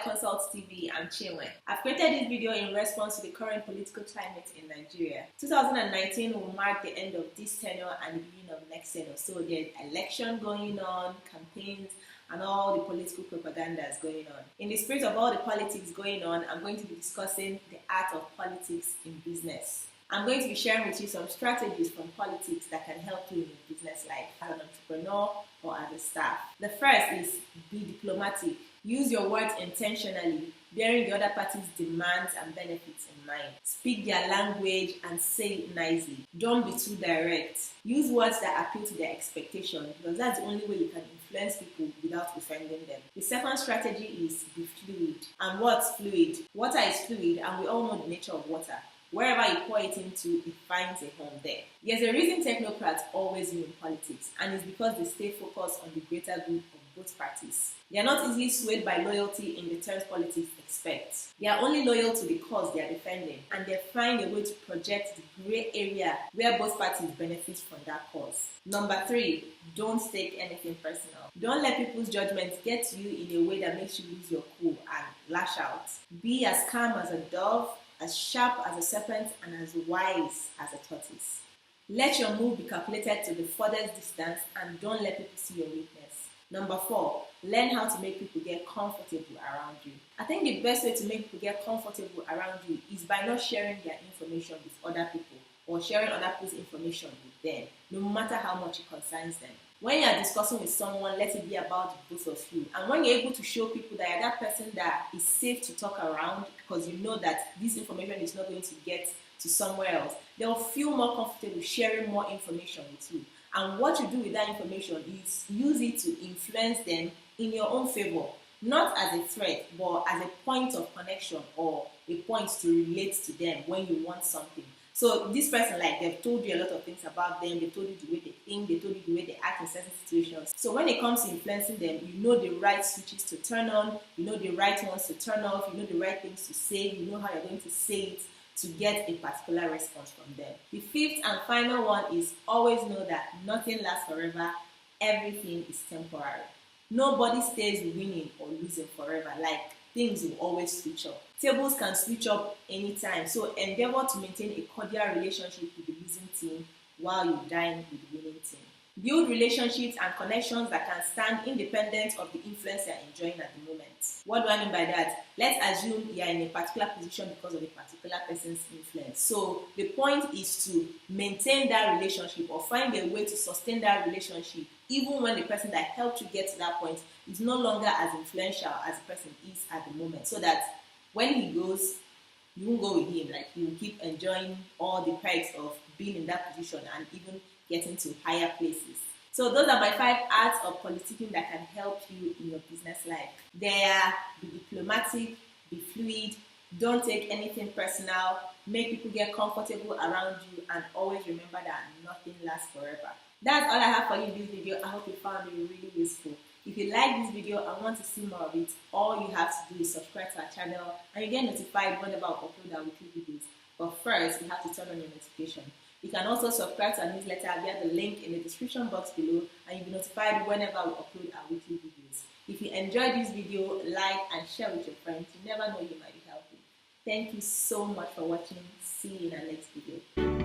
Consult TV, I'm Chinwe. I've created this video in response to the current political climate in Nigeria. 2019 will mark the end of this tenure and the beginning of next tenure. So there's election going on, campaigns, and all the political propaganda is going on. In the spirit of all the politics going on, I'm going to be discussing the art of politics in business. I'm going to be sharing with you some strategies from politics that can help you in your business life as an entrepreneur or as a staff. The first is be diplomatic. Use your words intentionally, bearing the other party's demands and benefits in mind. Speak their language and say it nicely. Don't be too direct. Use words that appeal to their expectations because that's the only way you can influence people without offending them. The second strategy is be fluid. And what's fluid? Water is fluid and we all know the nature of water. Wherever you pour it into, it finds a home there. There's a reason technocrats always win in politics, and it's because they stay focused on the greater good of both parties. They are not easily swayed by loyalty in the terms politics expect. They are only loyal to the cause they are defending, and they find a way to project the gray area where both parties benefit from that cause. Number 3, don't take anything personal. Don't let people's judgments get to you in a way that makes you lose your cool and lash out. Be as calm as a dove, as sharp as a serpent, and as wise as a tortoise. Let your move be calculated to the furthest distance and don't let people see your weakness. Number 4, learn how to make people get comfortable around you. I think the best way to make people get comfortable around you is by not sharing their information with other people or sharing other people's information with them, no matter how much it concerns them. When you are discussing with someone, let it be about the both of you. And when you're able to show people that you're that person that is safe to talk around because you know that this information is not going to get to somewhere else, they'll feel more comfortable sharing more information with you. And what you do with that information is use it to influence them in your own favor, not as a threat, but as a point of connection or a point to relate to them when you want something. So this person, like, they've told you a lot of things about them, they told you the way they think, they told you the way they act in certain situations. So when it comes to influencing them, you know the right switches to turn on, you know the right ones to turn off, you know the right things to say, you know how you're going to say it to get a particular response from them. The 5th and final one is always know that nothing lasts forever, everything is temporary. Nobody stays winning or losing forever. Like, things will always switch up. Tables can switch up anytime, so endeavor to maintain a cordial relationship with the losing team while you dine with the winning team. Build relationships and connections that can stand independent of the influence you're enjoying at the moment. What do I mean by that? Let's assume you're in a particular position because of a particular person's influence. So the point is to maintain that relationship or find a way to sustain that relationship even when the person that helped you get to that point is no longer as influential as the person is at the moment, so that when he goes, you won't go with him. Like, you will keep enjoying all the perks of being in that position and even getting to higher places. So those are my 5 arts of politicking that can help you in your business life. They are: be diplomatic, be fluid, don't take anything personal, make people get comfortable around you, and always remember that nothing lasts forever. That's all I have for you in this video. I hope you found it really useful. If you like this video and want to see more of it, all you have to do is subscribe to our channel and you get notified whenever I upload our weekly videos. But first, you have to turn on your notification. You can also subscribe to our newsletter via the link in the description box below and you'll be notified whenever we upload our weekly videos. If you enjoyed this video, like and share with your friends. You never know, you might be helping. Thank you so much for watching. See you in our next video.